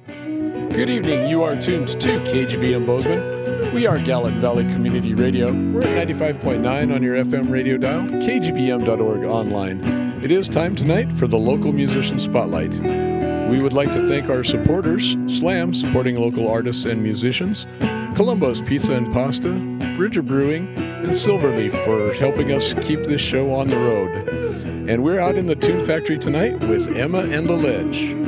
Good evening. You are tuned to KGVM Bozeman. We are Gallatin Valley Community Radio. We're at 95.9 on your FM radio dial, kgvm.org online. It is time tonight for the Local Musician Spotlight. We would like to thank our supporters, Slam, supporting local artists and musicians, Colombo's Pizza and Pasta, Bridger Brewing, and Silverleaf for helping us keep this show on the road. And we're out in the Tune Factory tonight with Emma and the Ledge.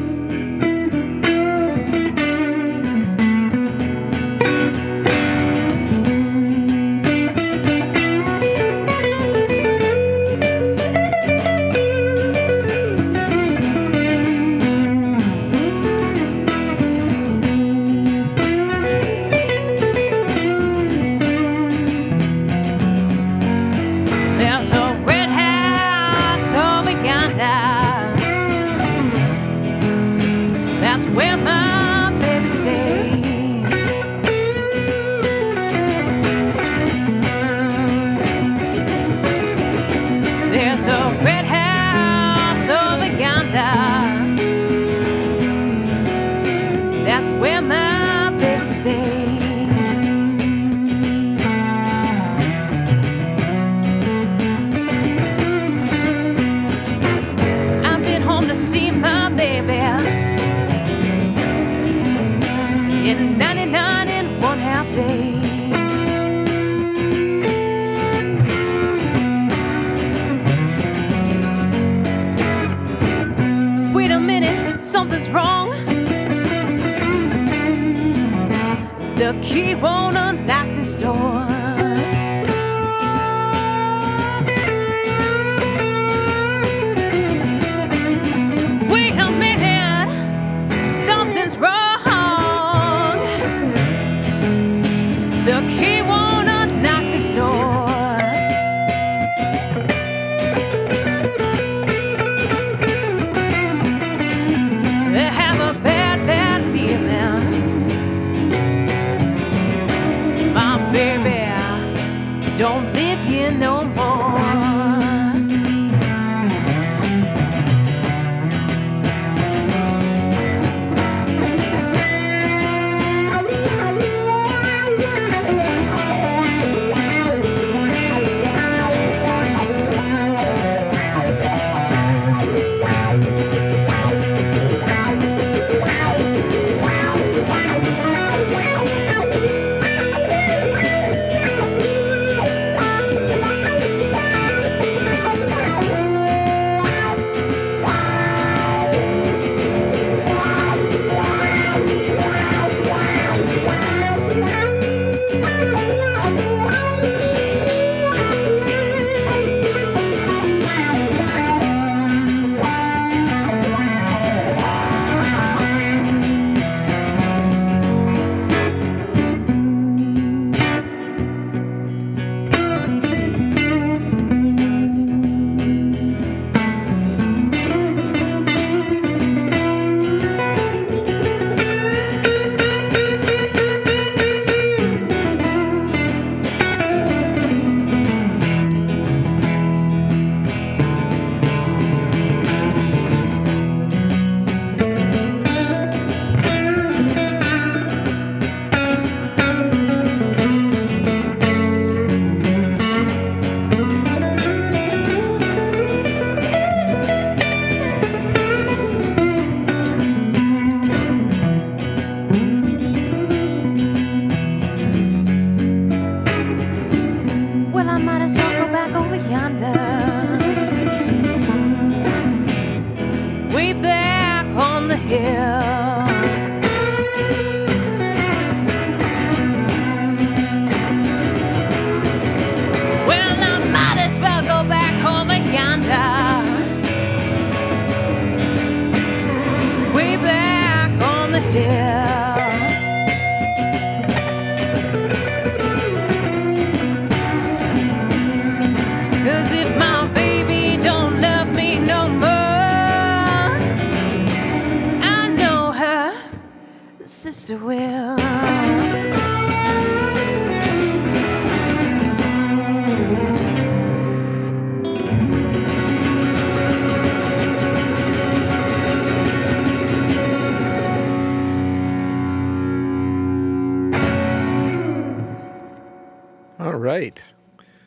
right.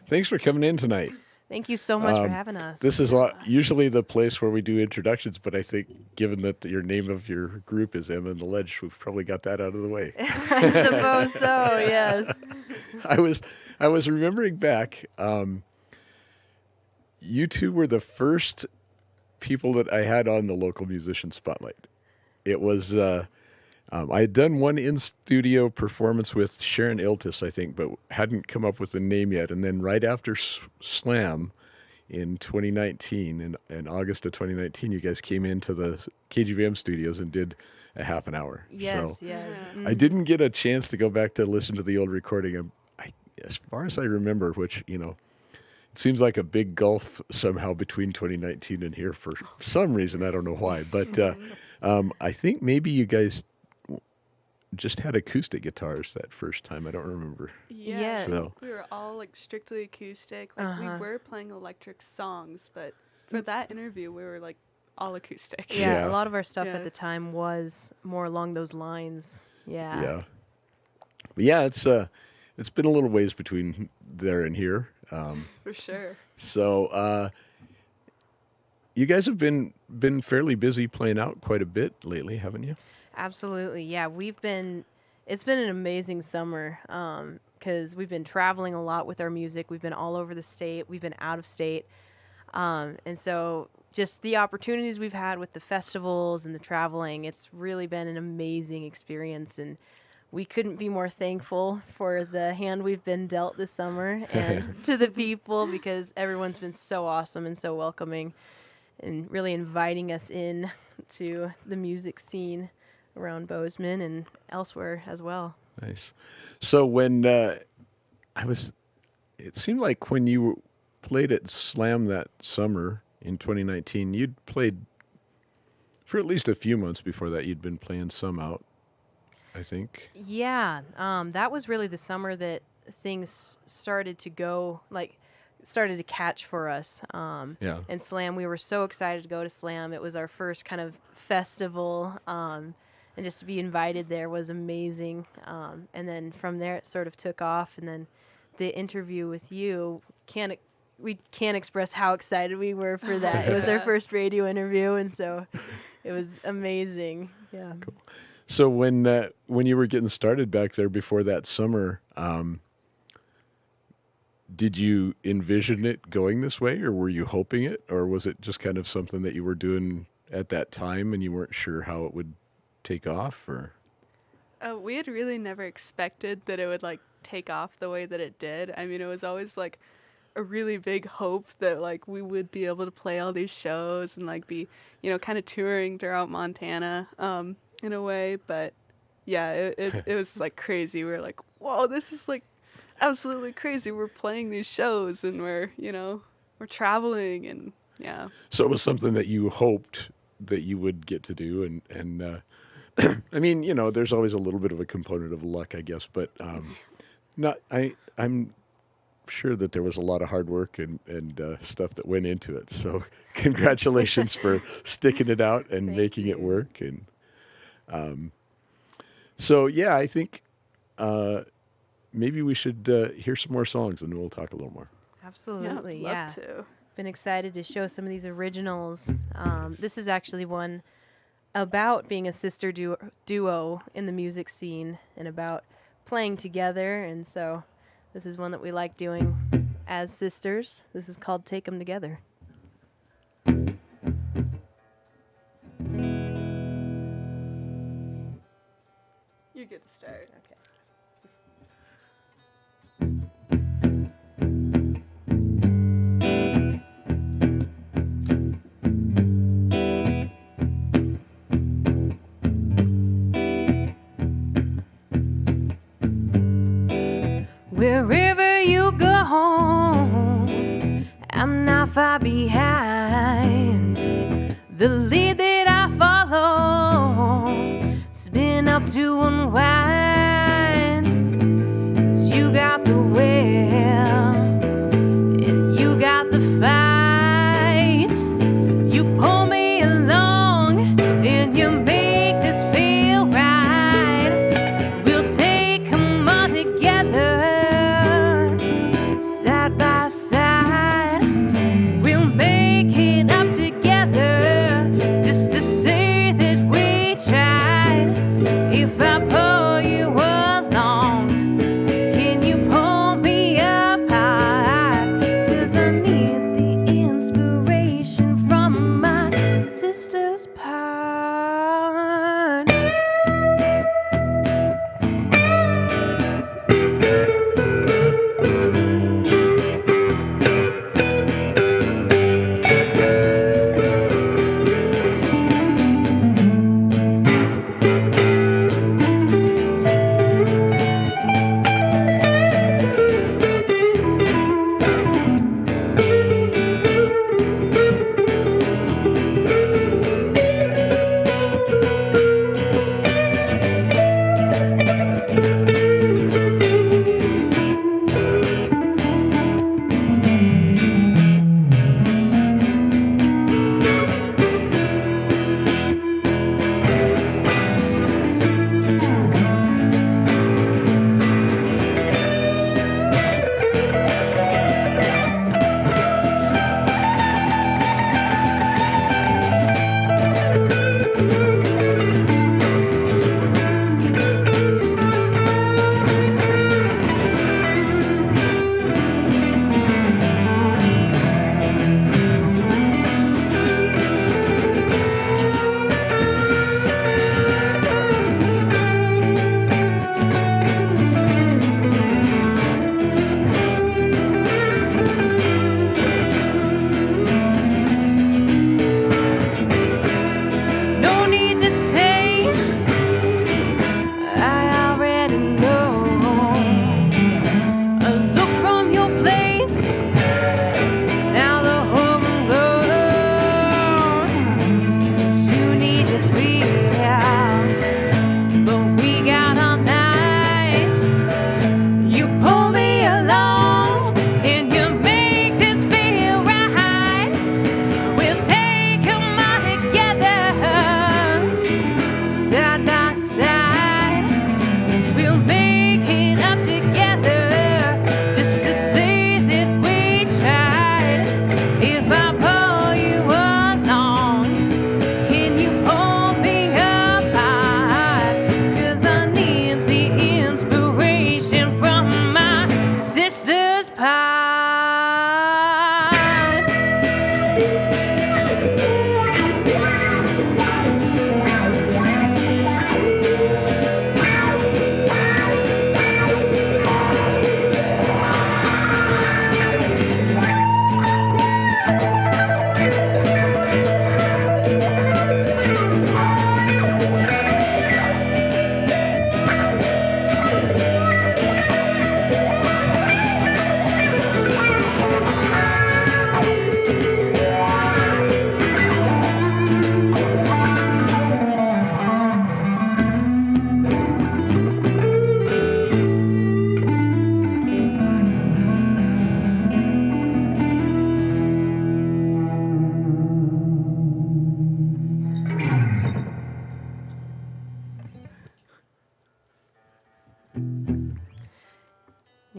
Thanks for coming in tonight. Thank you so much for having us. This is usually the place where we do introductions, but I think given that your name of your group is Emma and the Ledge, we've probably got that out of the way. I suppose so, yes. I was remembering back, you two were the first people that I had on the local musician spotlight. It was, I had done one in-studio performance with Sharon Iltis, I think, but hadn't come up with a name yet. And then right after Slam in 2019, in August of 2019, you guys came into the KGVM studios and did a half an hour. Yes, so yes. Mm-hmm. I didn't get a chance to go back to listen to the old recording. As far as I remember, which, it seems like a big gulf somehow between 2019 and here for some reason. I don't know why. But I think maybe you guys just had acoustic guitars that first time. I don't remember. Yeah, so we were all like strictly acoustic. Like we were playing electric songs, but for that interview we were like all acoustic. Yeah, a lot of our stuff at the time was more along those lines. Yeah. Yeah. But yeah, it's been a little ways between there and here. For sure. So you guys have been fairly busy playing out quite a bit lately, haven't you? Absolutely. Yeah, it's been an amazing summer because we've been traveling a lot with our music. We've been all over the state. We've been out of state. And so just the opportunities we've had with the festivals and the traveling, it's really been an amazing experience. And we couldn't be more thankful for the hand we've been dealt this summer and to the people, because everyone's been so awesome and so welcoming and really inviting us in to the music scene around Bozeman and elsewhere as well. Nice. So when it seemed like when you played at Slam that summer in 2019, you'd played for at least a few months before that. You'd been playing some out, I think. Yeah, that was really the summer that things started to catch for us. And Slam, we were so excited to go to Slam. It was our first kind of festival, and just to be invited there was amazing. And then from there, it sort of took off. And then the interview with you, we can't express how excited we were for that. It was our first radio interview, and so it was amazing. Yeah. Cool. So when you were getting started back there before that summer, did you envision it going this way, or were you hoping it, or was it just kind of something that you were doing at that time and you weren't sure how it would take off? Or we had really never expected that it would like take off the way that it did. I mean, it was always like a really big hope that like we would be able to play all these shows and like be, kind of touring throughout Montana in a way. But yeah, it was like crazy. We were like, whoa, this is like absolutely crazy. We're playing these shows and we're traveling, and yeah. So it was something that you hoped that you would get to do, and I mean, there's always a little bit of a component of luck, I guess, but I'm sure that there was a lot of hard work and stuff that went into it. So congratulations for sticking it out and making it work. And so yeah, I think maybe we should hear some more songs and we'll talk a little more. Absolutely, yeah. Love to. Been excited to show some of these originals. This is actually one about being a sister duo in the music scene and about playing together, and so this is one that we like doing as sisters. This is called Take 'Em Together. You're good to start. Okay. Wherever you go, I'm not far behind. The lead that I follow has been up to unwind. 'Cause you got the will and you got the fight. You pull me along and you make this feel right. We'll take 'em all together.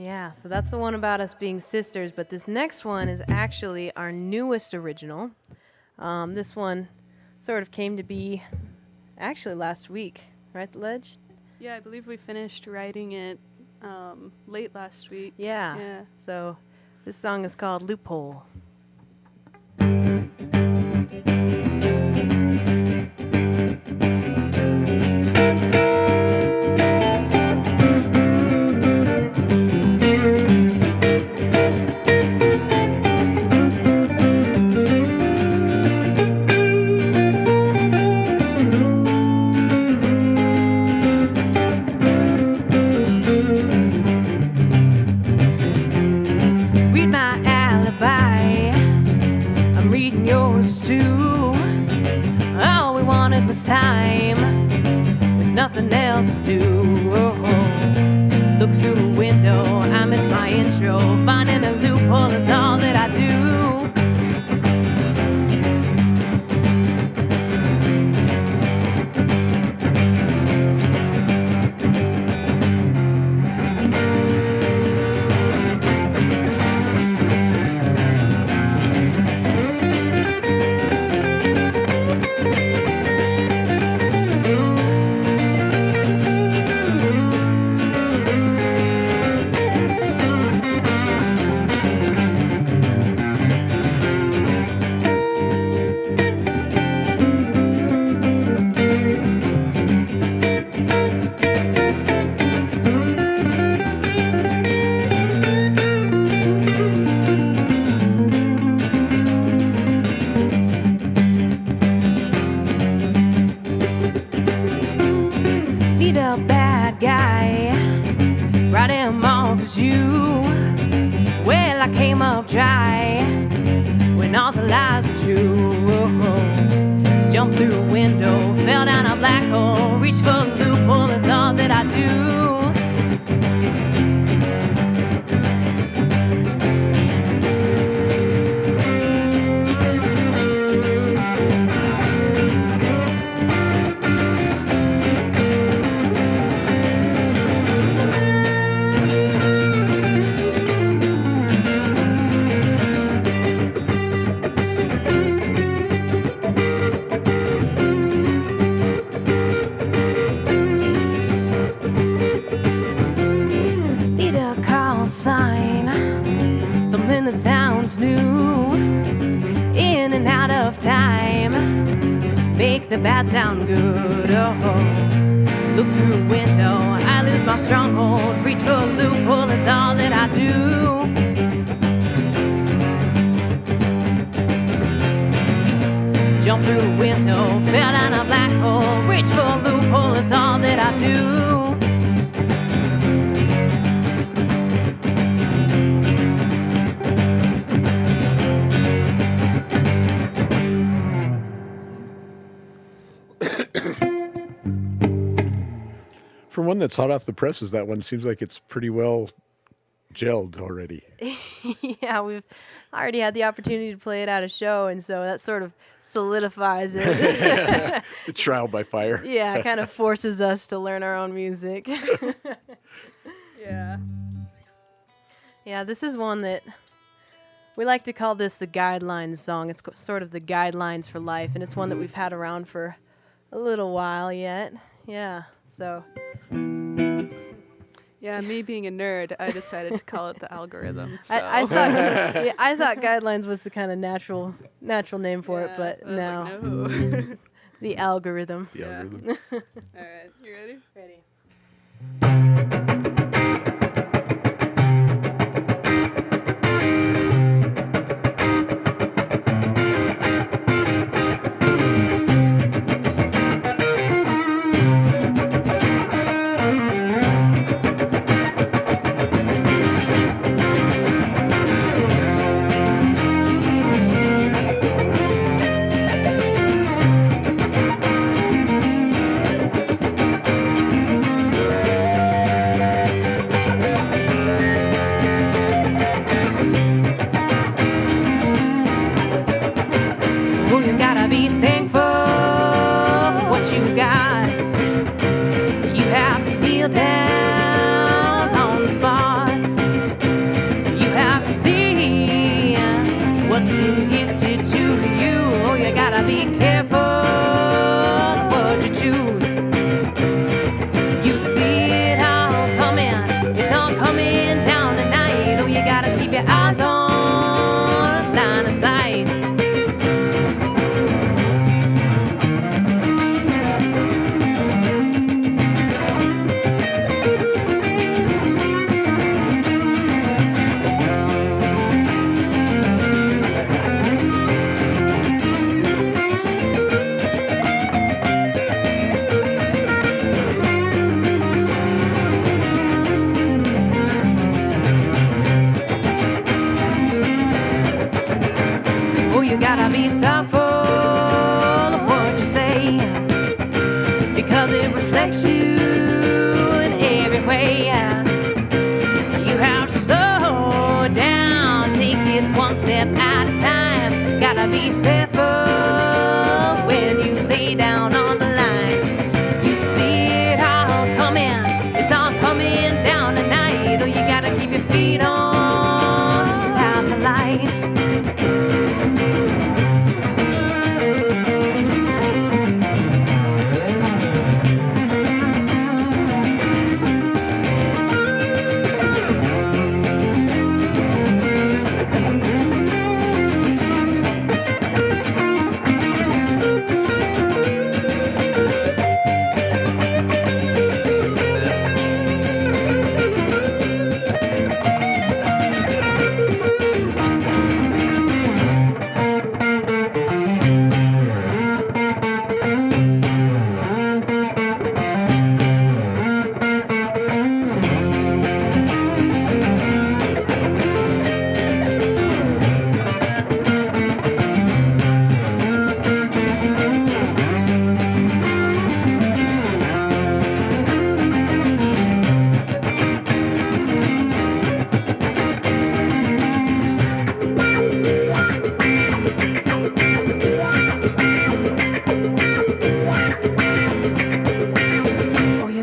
Yeah, so that's the one about us being sisters, but this next one is actually our newest original. This one sort of came to be actually last week, right, Ledge? Yeah, I believe we finished writing it late last week. Yeah. So this song is called Loophole. Time with nothing else to do. Look through a window, I miss my intro. Finding a loophole is all that I do. You. Well, I came up dry when all the lies were true. Jumped through a window, fell down a black hole, reached for a loophole is all that I do. Sounds new, in and out of time, make the bad sound good. Look through a window, I lose my stronghold, reach for a loophole is all that I do. Jump through a window, fell down a black hole, reach for a loophole is all that I do. For one that's hot off the presses, that one seems like it's pretty well gelled already. Yeah, we've already had the opportunity to play it at a show, and so that sort of solidifies it. Trial by fire. Yeah, it kind of forces us to learn our own music. Yeah. Yeah, this is one that we like to call this the guidelines song. It's sort of the guidelines for life, and it's one that we've had around for a little while yet. Yeah, so... Yeah, me being a nerd, I decided to call it the algorithm. So. I thought guidelines was the kind of natural name for it, but no. Like, no. The algorithm. The algorithm. All right, you ready? Ready. Down on the spot. likes you in every way. You have to slow down, take it one step at a time. Gotta be faithful when you lay down on the line. You see it all coming, it's all coming down tonight. Oh, you gotta keep your feet on half the lights.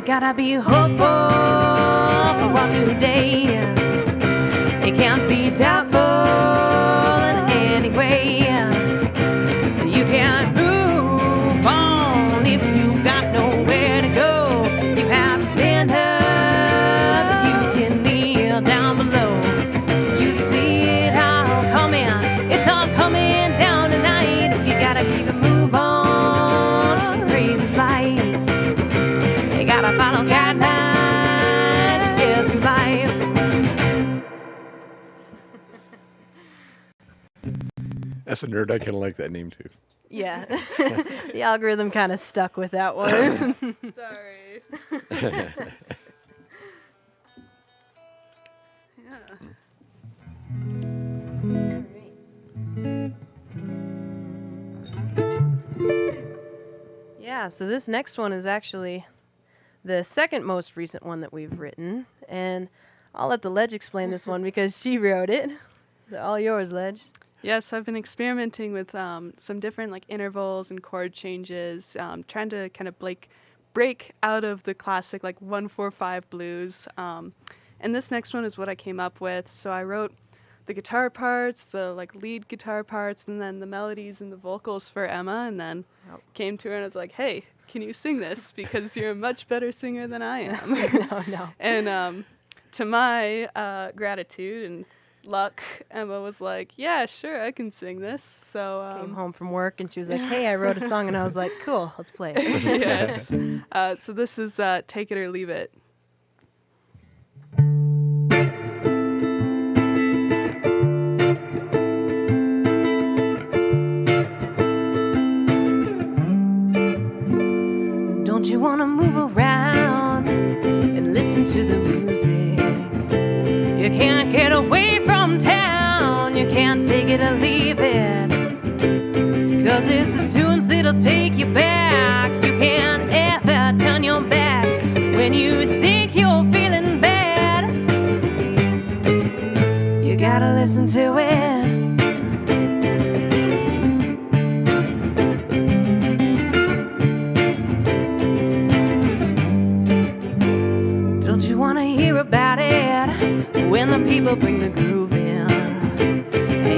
Gotta be hopeful for one new day. It can't be doubtful in any way. You can't move on if you've got nowhere to go. You have to stand up, you can kneel down below. You see it all coming, it's all coming down tonight. You gotta keep it move on, crazy flights. You gotta follow guidelines to get through life. As a nerd, I kind of like that name too. Yeah. The algorithm kind of stuck with that one. Sorry. Yeah, so this next one is actually the second most recent one that we've written, and I'll let the Ledge explain this one because she wrote it. All yours, Ledge. Yes, I've been experimenting with some different like intervals and chord changes, trying to kind of break out of the classic like 1/4/5 blues. And this next one is what I came up with. So I wrote the guitar parts, the like lead guitar parts, and then the melodies and the vocals for Emma, and then came to her and I was like, hey, can you sing this? Because you're a much better singer than I am. No. And to my gratitude and luck, Emma was like, yeah, sure, I can sing this. So Came home from work and she was like, hey, I wrote a song, and I was like, cool, let's play it. yes. So this is Take It or Leave It. Don't you want to move around and listen to the music? You can't get away from town, you can't take it or leave it. 'Cause it's a tunes that'll take you back. You can't ever turn your back when you think you're feeling bad. You gotta listen to it. Don't you wanna hear about it when the people bring the groove in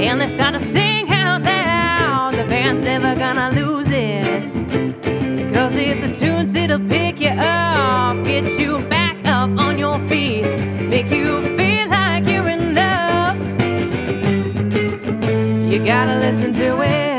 and they start to sing out loud? The band's never gonna lose it, 'cause it's a tune that'll pick you up, get you back up on your feet, make you feel like you're in love. You gotta listen to it.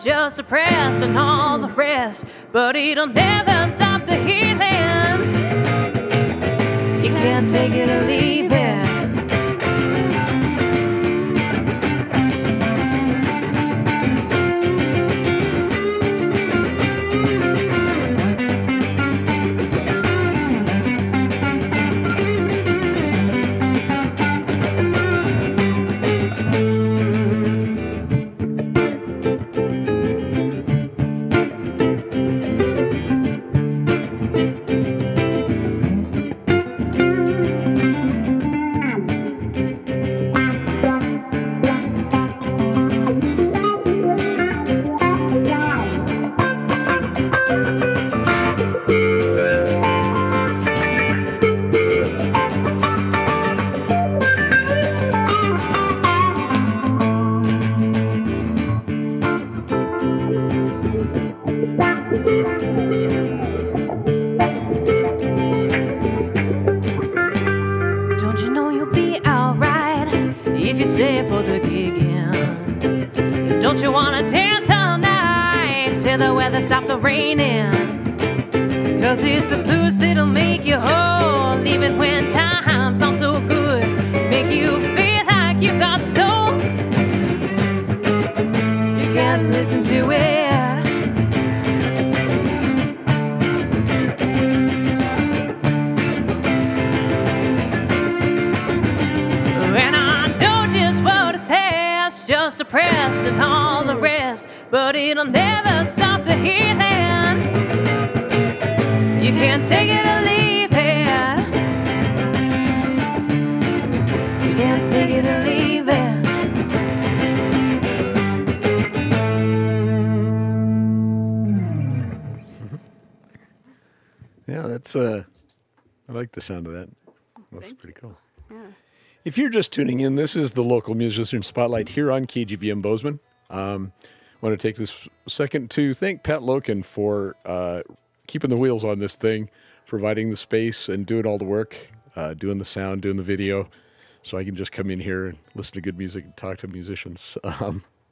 Just depressed and all the rest, but it'll never stop the healing. You can't take it or leave it. Don't you know you'll be alright if you stay for the gig in? Don't you wanna dance all night till the weather stops raining? Because it's the blues that'll make you whole, even when times aren't so good. Make you feel like you've got soul. You can't listen to it. And I know just what it says, just depressed and all the rest, but it'll never stop the healing. You can't take it or leave it. You can't take it or leave it. Yeah, that's I like the sound of that. That's Thank pretty cool. Yeah. If you're just tuning in, this is the local musician spotlight here on KGVM Bozeman. I want to take this second to thank Pat Loken for keeping the wheels on this thing, providing the space and doing all the work, doing the sound, doing the video, so I can just come in here and listen to good music and talk to musicians.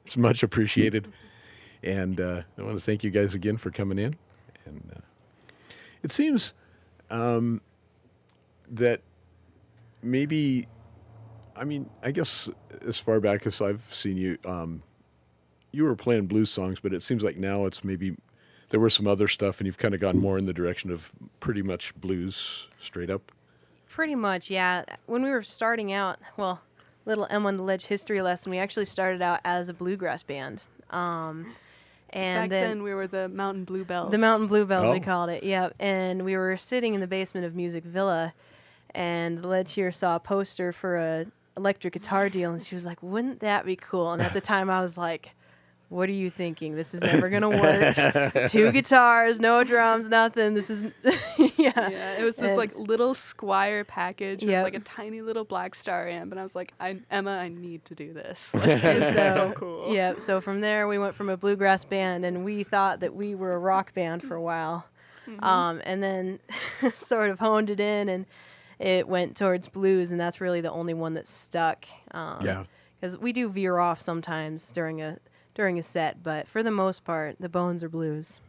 It's much appreciated. And I want to thank you guys again for coming in. And it seems that maybe, I mean, I guess as far back as I've seen you, you were playing blues songs, but it seems like now it's maybe there were some other stuff, and you've kind of gone more in the direction of pretty much blues straight up. Pretty much, yeah. When we were starting out, well, little M on the Ledge history lesson, we actually started out as a bluegrass band. And Back then we were the Mountain Bluebells. The Mountain Bluebells, we Oh. called it, yep. And we were sitting in the basement of Music Villa, and the Ledge here saw a poster for a electric guitar deal, and she was like, wouldn't that be cool? And at the time I was like, what are you thinking? This is never going to work. 2 guitars, no drums, nothing. This is, yeah. Yeah, it was this And- like little Squire package with Yep. like a tiny little Black Star amp, and I was like, Emma, I need to do this. Like, it's so cool. Yeah, so from there we went from a bluegrass band, and we thought that we were a rock band for a while. And then sort of honed it in, and it went towards blues, and that's really the only one that stuck. Yeah. Because we do veer off sometimes during a set, but for the most part, the bones are blues.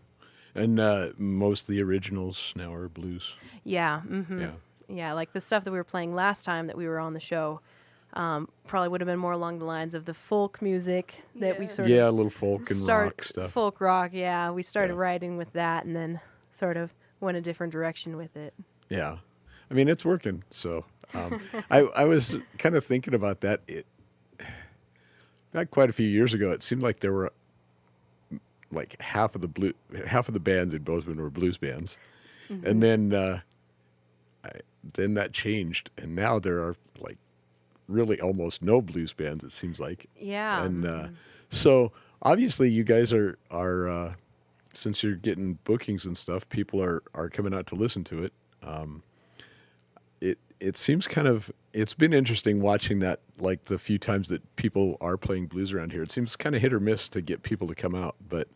And most of the originals now are blues. Yeah. Yeah. Yeah, like the stuff that we were playing last time that we were on the show probably would have been more along the lines of the folk music that we Yeah. sort Yeah, a of little folk and rock stuff. Folk rock, yeah. We started Yeah. writing with that and then sort of went a different direction with it. Yeah. I mean, it's working. So I was kind of thinking about that. Back quite a few years ago, it seemed like there were like half of the bands in Bozeman were blues bands. And then then that changed, and now there are like really almost no blues bands, it seems like. Yeah. And so obviously you guys are since you're getting bookings and stuff, people are coming out to listen to it. It seems it's been interesting watching that, like the few times that people are playing blues around here. It seems kind of hit or miss to get people to come out, but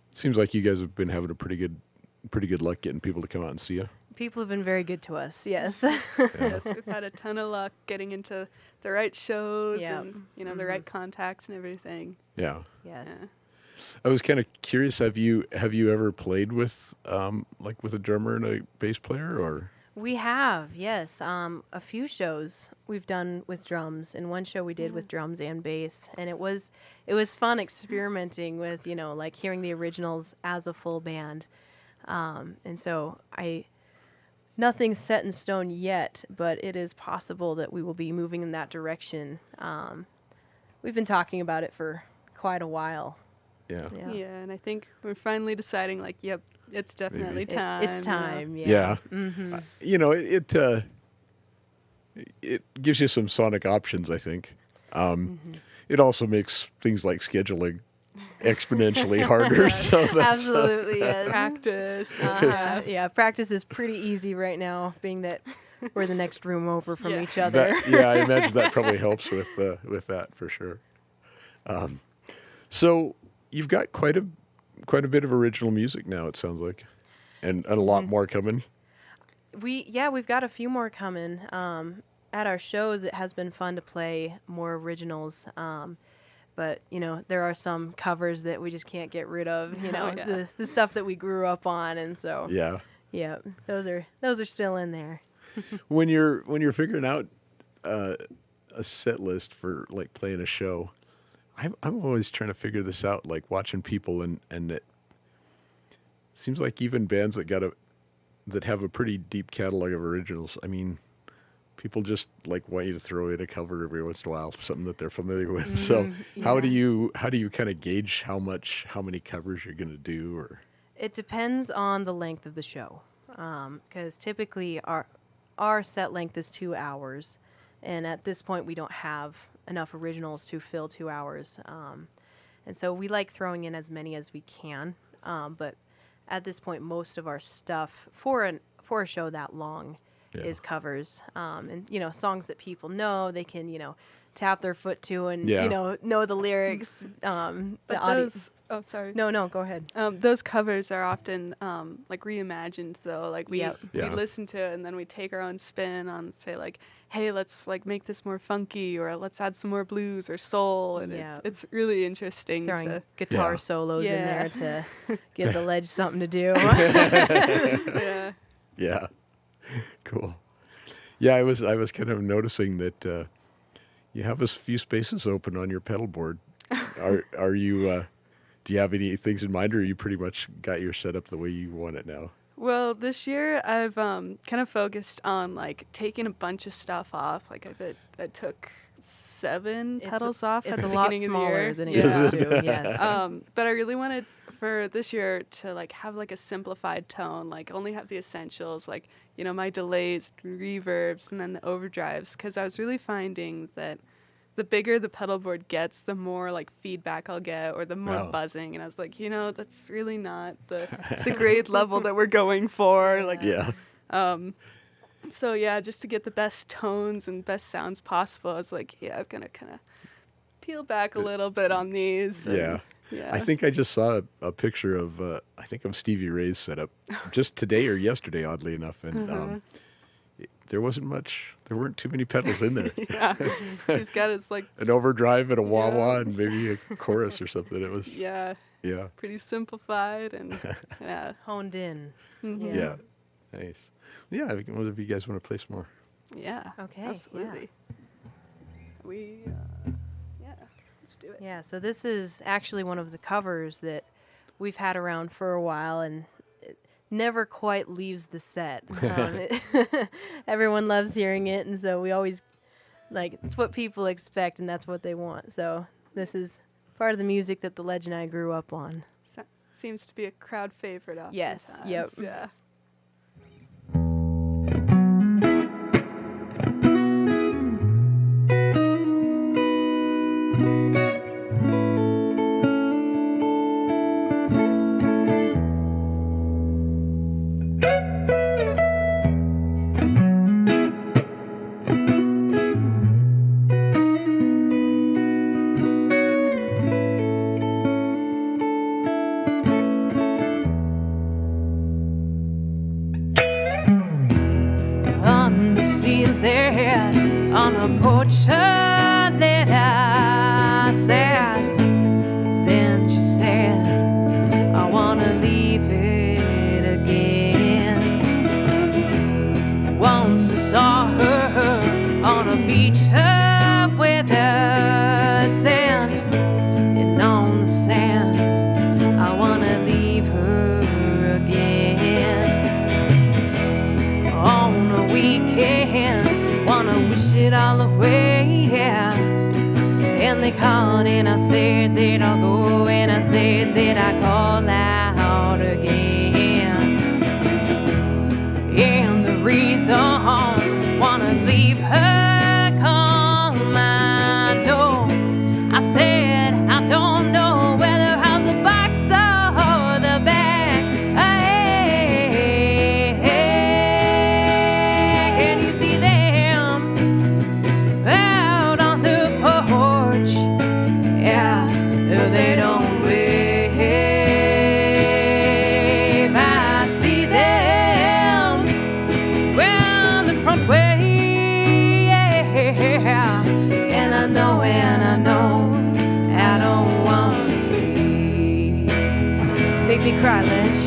it seems like you guys have been having a pretty good luck getting people to come out and see you. People have been very good to us, yes. Yes, we've had a ton of luck getting into the right shows Yep. and the right contacts and everything. Yeah. Yes. Yeah. I was kind of curious, have you ever played with like with a drummer and a bass player, or? We have, yes. A few shows we've done with drums, and one show we did with drums and bass, and it was fun experimenting with, like hearing the originals as a full band. And so nothing's set in stone yet, but it is possible that we will be moving in that direction. We've been talking about it for quite a while. Yeah. Yeah, and I think we're finally deciding, like, yep, it's definitely time. It's time. Yeah. Yeah. Mm-hmm. It gives you some sonic options, I think. Mm-hmm. It also makes things like scheduling exponentially harder. So that's, Absolutely, yes. Practice. Yeah, practice is pretty easy right now, being that we're the next room over from Yeah. each other. I imagine that probably helps with that for sure. So you've got quite a bit of original music now, it sounds like, and a lot more coming. We've got a few more coming. At our shows, it has been fun to play more originals. But there are some covers that we just can't get rid of. The stuff that we grew up on, and so yeah, those are still in there. When you're figuring out a set list for like playing a show, I'm always trying to figure this out, like watching people, and it seems like even bands that have a pretty deep catalog of originals. I mean, people just like want you to throw in a cover every once in a while, something that they're familiar with. So how do you kind of gauge how many covers you're going to do? Or It depends on the length of the show, because typically our set length is 2 hours, and at this point we don't have enough originals to fill 2 hours, and so we like throwing in as many as we can. But at this point, most of our stuff for a show that long is covers, and songs that people know, they can tap their foot to, and know the lyrics. But sorry. No, go ahead. Those covers are often like reimagined, though. Like we listen to it and then we take our own spin on, say, like, hey, let's like make this more funky, or let's add some more blues or soul, and it's really interesting. Throwing guitar solos in there to give the ledge something to do. Yeah. Cool. Yeah, I was kind of noticing that you have a few spaces open on your pedal board. Are you? Do you have any things in mind, or you pretty much got your setup the way you want it now? Well, this year I've kind of focused on like taking a bunch of stuff off. Like I took 7 pedals off at the beginning of the year. It's a lot smaller than it used to. Yes. But I really wanted for this year to like have like a simplified tone, like only have the essentials, like my delays, reverbs, and then the overdrives, because I was really finding that the bigger the pedal board gets, the more like feedback I'll get, or the more buzzing. And I was like, that's really not the grade level that we're going for. Like, so yeah, just to get the best tones and best sounds possible, I was like, I'm gonna kind of peel back a little bit on these. Yeah. I think I just saw a picture of of Stevie Ray's setup just today or yesterday, oddly enough, and there weren't too many pedals in there. He's got his like an overdrive and a wah-wah and maybe a chorus or something. It was it's pretty simplified and honed in. Mm-hmm. Yeah, nice. Yeah, what if you guys want to play some more? Yeah. Okay. Absolutely. We let's do it. Yeah, so this is actually one of the covers that we've had around for a while, and it never quite leaves the set. Everyone loves hearing it, and so we always, it's what people expect, and that's what they want. So this is part of the music that the Ledge and I grew up on. Seems to be a crowd favorite oftentimes. Yes, yep. Yeah. On a porch that I sat, then she said, I wanna leave it again. Once I saw her on a beach of weathered sand, and on the sand, I wanna leave her again. On a weekend, wanna wish it all away. said that I call out again. And the reason wanna leave her calm, I know. I said I don't know whether how's the box or the back. Can you see them out on the porch? Yeah, they don't wave. I see them round the front way. Yeah, and I know I don't want to stay. Make me cry, Lynch.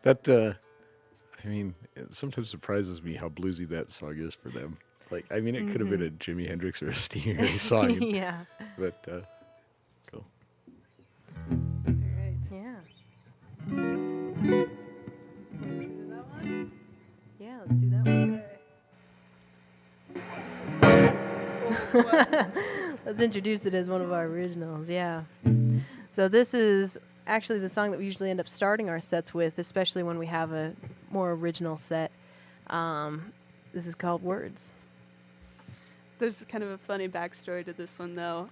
That, I mean, it sometimes surprises me how bluesy that song is for them. It's like, I mean, it could have been a Jimi Hendrix or a Stevie Ray song. Yeah. But, cool. Alright. Yeah. Do that one? Yeah, let's do that one. Okay. Let's introduce it as one of our originals, yeah. So this is actually the song that we usually end up starting our sets with, especially when we have a more original set. This is called Words. There's kind of a funny backstory to this one, though,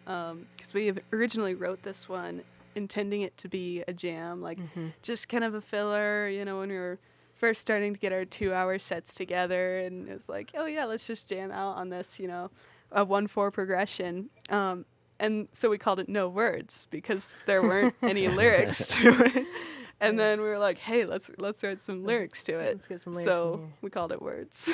because we originally wrote this one intending it to be a jam, like just kind of a filler, you know, when we were first starting to get our 2-hour sets together, and it was like, oh yeah, let's just jam out on this, you know, a 1/4 progression. And so we called it No Words because there weren't any lyrics to it. And then we were like, hey, let's write some lyrics to it. Let's get some lyrics So in here. we called it Words.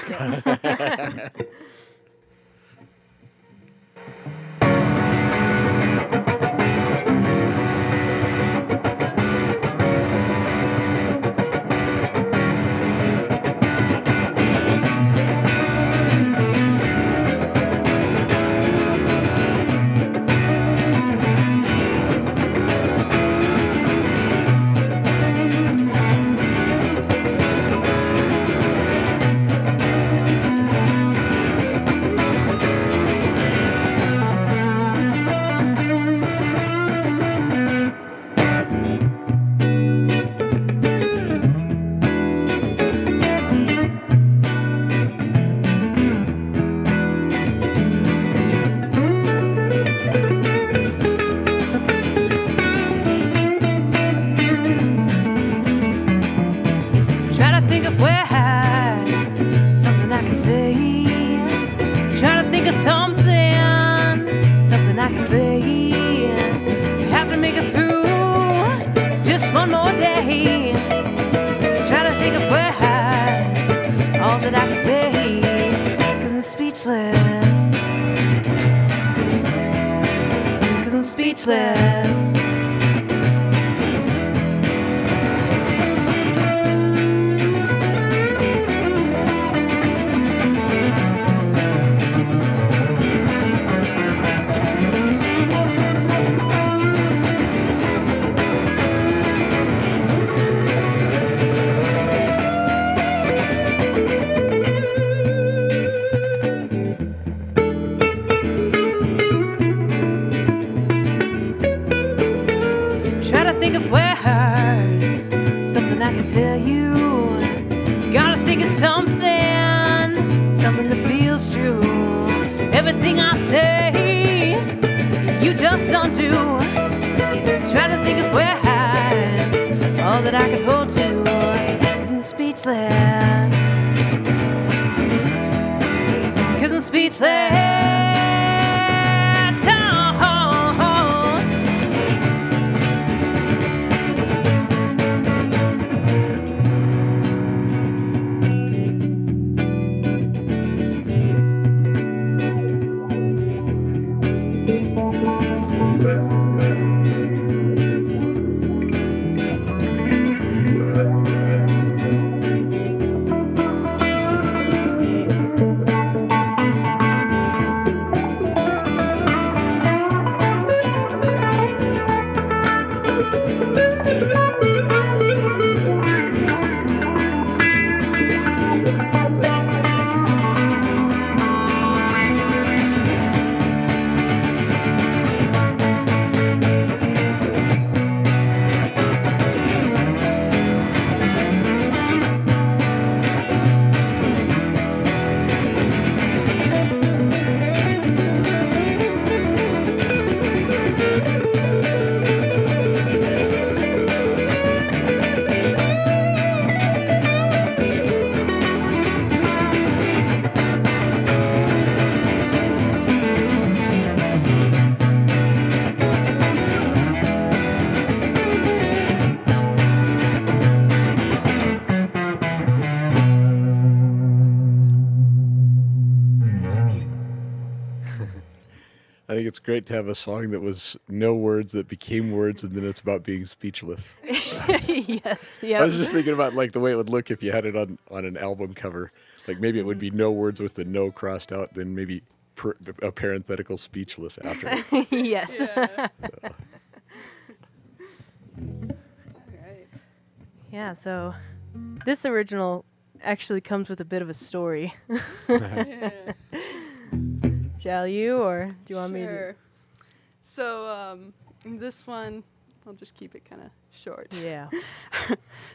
Try to think of words, something I can say. Try to think of something I can play. Have to make it through just one more day. Try to think of words, all that I can say. 'Cause I'm speechless. 'Cause I'm speechless. Try to think of words, something I can tell you. Gotta think of something that feels true. Everything I say, you just don't do. Try to think of words, all that I can hold to. 'Cause I'm speechless. 'Cause I'm speechless. I think it's great to have a song that was no words that became words, and then it's about being speechless. Yes. Yeah. I was just thinking about like the way it would look if you had it on an album cover. Like maybe it would be no words with the no crossed out, then maybe a parenthetical speechless after it. Yes. Yeah. So, Right. Yeah. So this original actually comes with a bit of a story. Yeah. Shall you, or do you want me to? Sure. So this one, I'll just keep it kind of short. Yeah.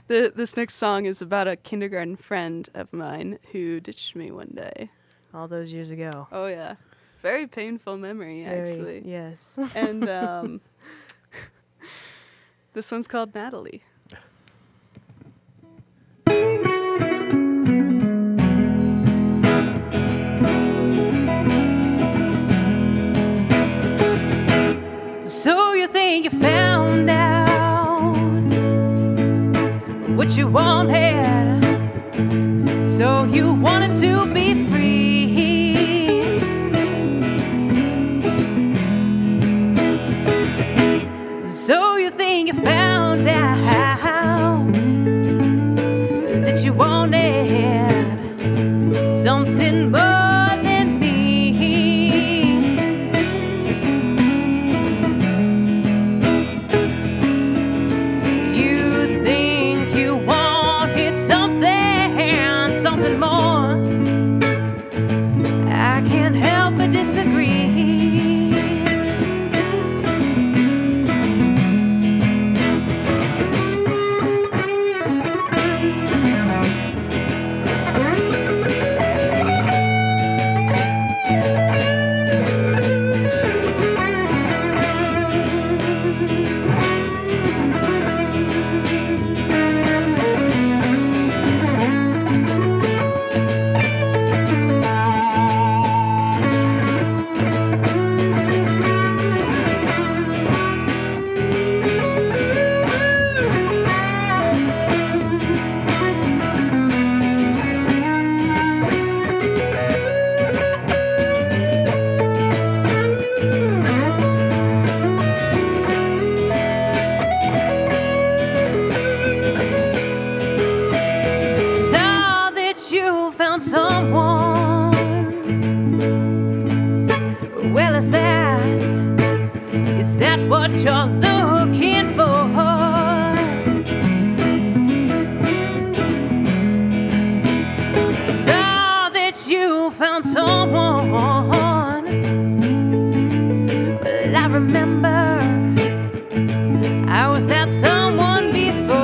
This next song is about a kindergarten friend of mine who ditched me one day. All those years ago. Oh yeah, very painful memory Very- actually. Yes. And this one's called Natalie. So you think you found out you wanted to be free. So you think you found out that you wanted something more than me. You think you wanted something more. I can't help but disagree. Well, is that what you're looking for? Saw that you found someone. Well, I remember I was that someone before.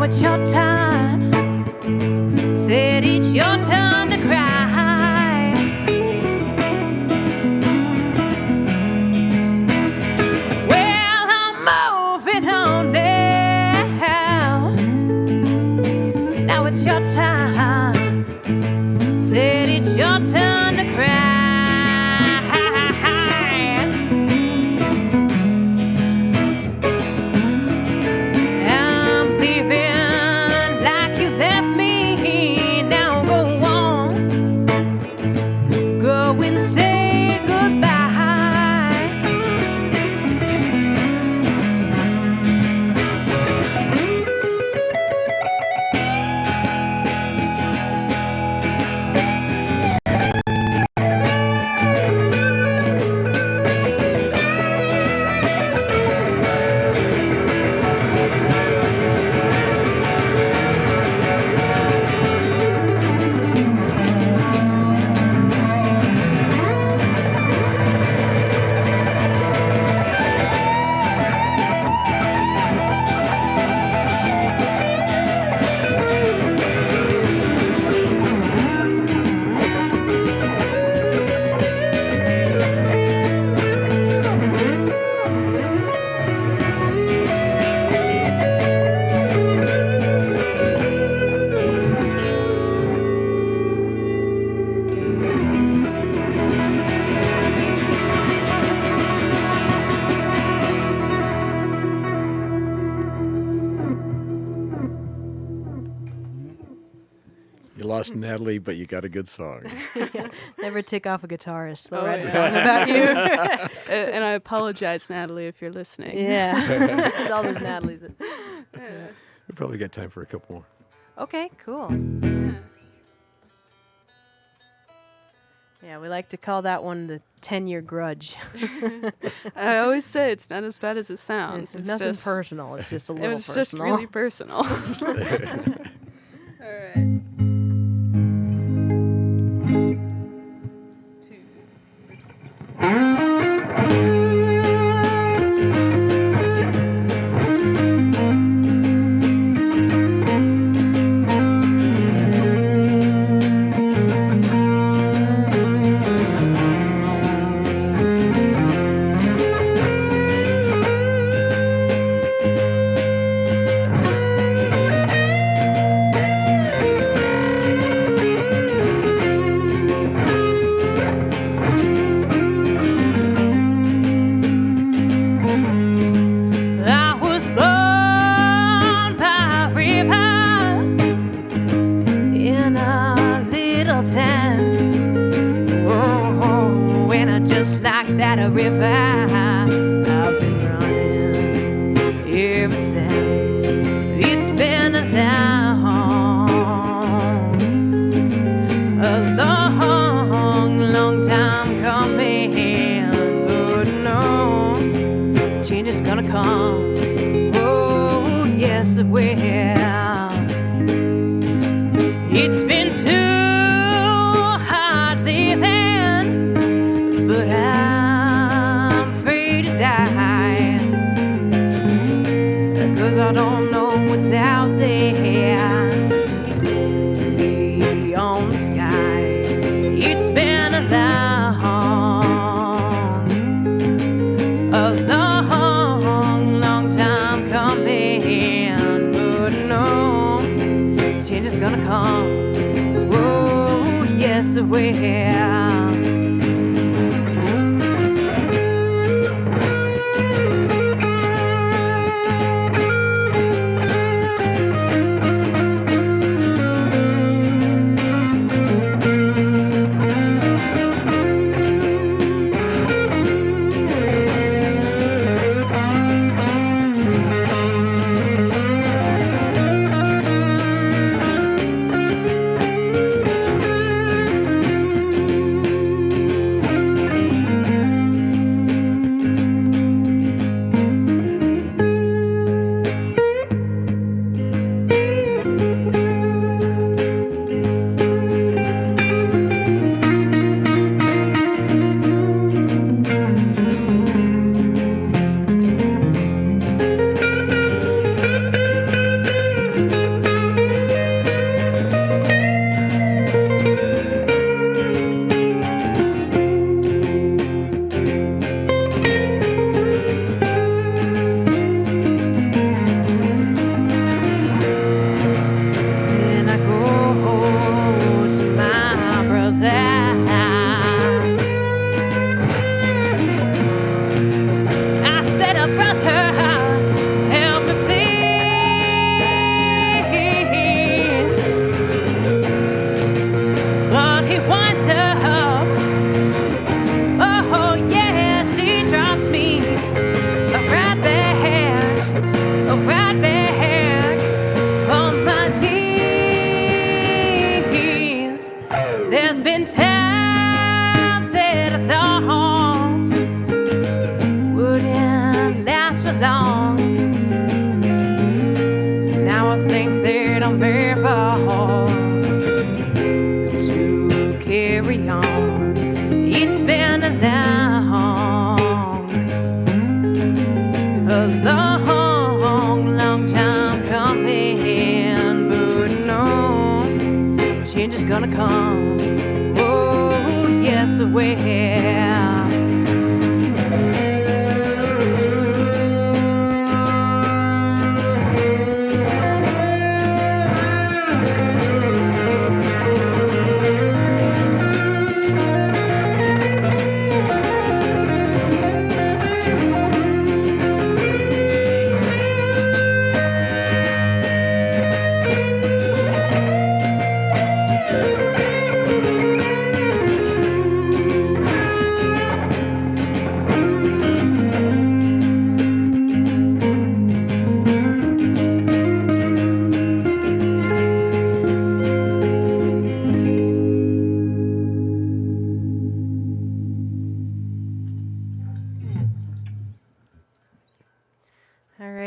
It's your time. Said it's your turn to cry. Well, I'm moving on now. Now it's your time. Said it's your turn to cry. I'm leaving lost Natalie, but you got a good song. Yeah. Never tick off a guitarist. They'll Oh, write a yeah. song about you. And I apologize, Natalie, if you're listening. Yeah. There's all those Natalies. We probably got time for a couple more. Okay, cool. Yeah, we like to call that one the 10-year grudge. I always say it's not as bad as it sounds. It's nothing just, personal. It's just a little It was personal. just really personal. All right. I was born by a river in a little tent. Oh, and I just like that a river. I've been running ever since. It's been a long time coming, but no. Change is gonna come. Oh, yes, it will. It's been too hard living, but I'm free to die. 'Cause I don't know what's out there beyond the sky. It's been a long time coming, but no, change is gonna come. Oh, yes, it will. Gonna come. Oh, yes, it will.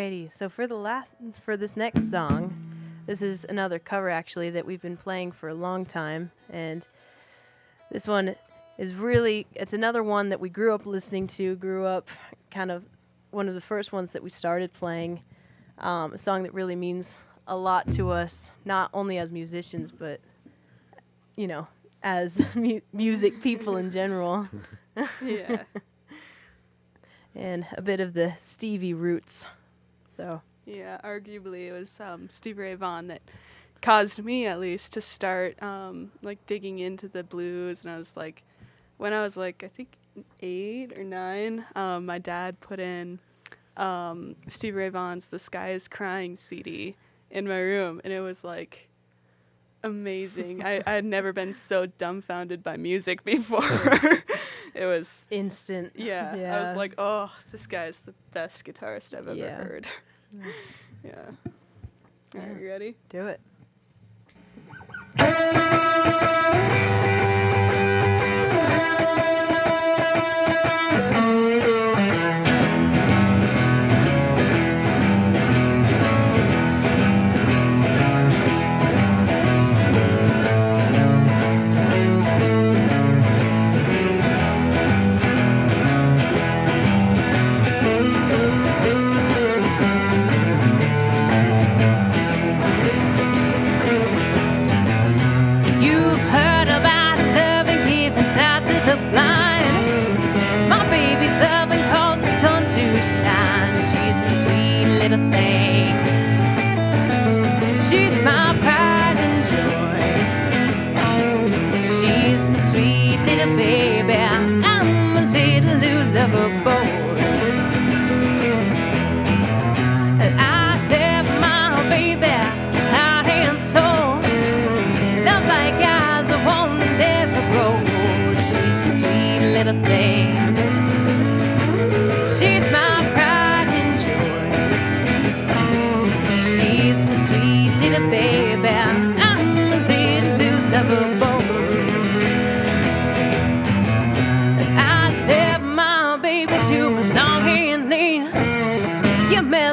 Alrighty. So for this next song, this is another cover actually that we've been playing for a long time, and this one is it's another one that we grew up listening to, kind of one of the first ones that we started playing, a song that really means a lot to us, not only as musicians, but, you know, as music people in general. Yeah. And a bit of the Stevie roots. So. Yeah, arguably it was Stevie Ray Vaughan that caused me, at least, to start like digging into the blues. And I was like, when I was like, I think 8 or 9, my dad put in Stevie Ray Vaughan's "The Sky Is Crying" CD in my room, and it was like amazing. I had never been so dumbfounded by music before. It was instant. Yeah, I was like, oh, this guy's the best guitarist I've ever heard. Yeah. All right, you ready? Do it.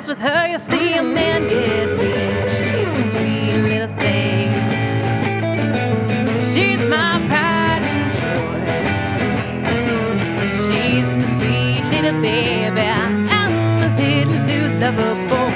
With her, you'll see a man get weak. She's my sweet little thing. She's my pride and joy. She's my sweet little baby. I'm a little lover boy.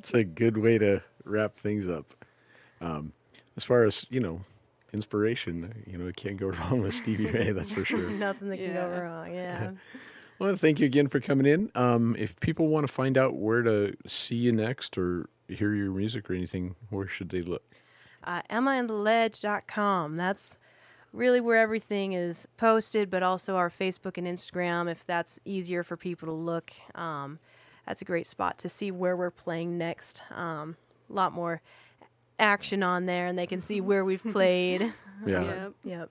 That's a good way to wrap things up. As far as, inspiration, you can't go wrong with Stevie Ray, that's for sure. Nothing that can go Yeah. wrong. Yeah. I want to thank you again for coming in. If people want to find out where to see you next or hear your music or anything, where should they look? EmmaandTheLedge.com. That's really where everything is posted, but also our Facebook and Instagram, if that's easier for people to look. That's a great spot to see where we're playing next. A lot more action on there, and they can see where we've played. Yeah. Yep. Yep.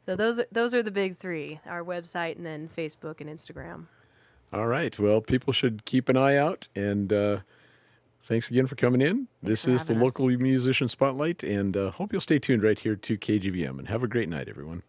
So those are the big three: our website, and then Facebook and Instagram. All right. Well, people should keep an eye out. And thanks again for coming in. This for is the having us. Local Musician Spotlight. And hope you'll stay tuned right here to KGVM. And have a great night, everyone.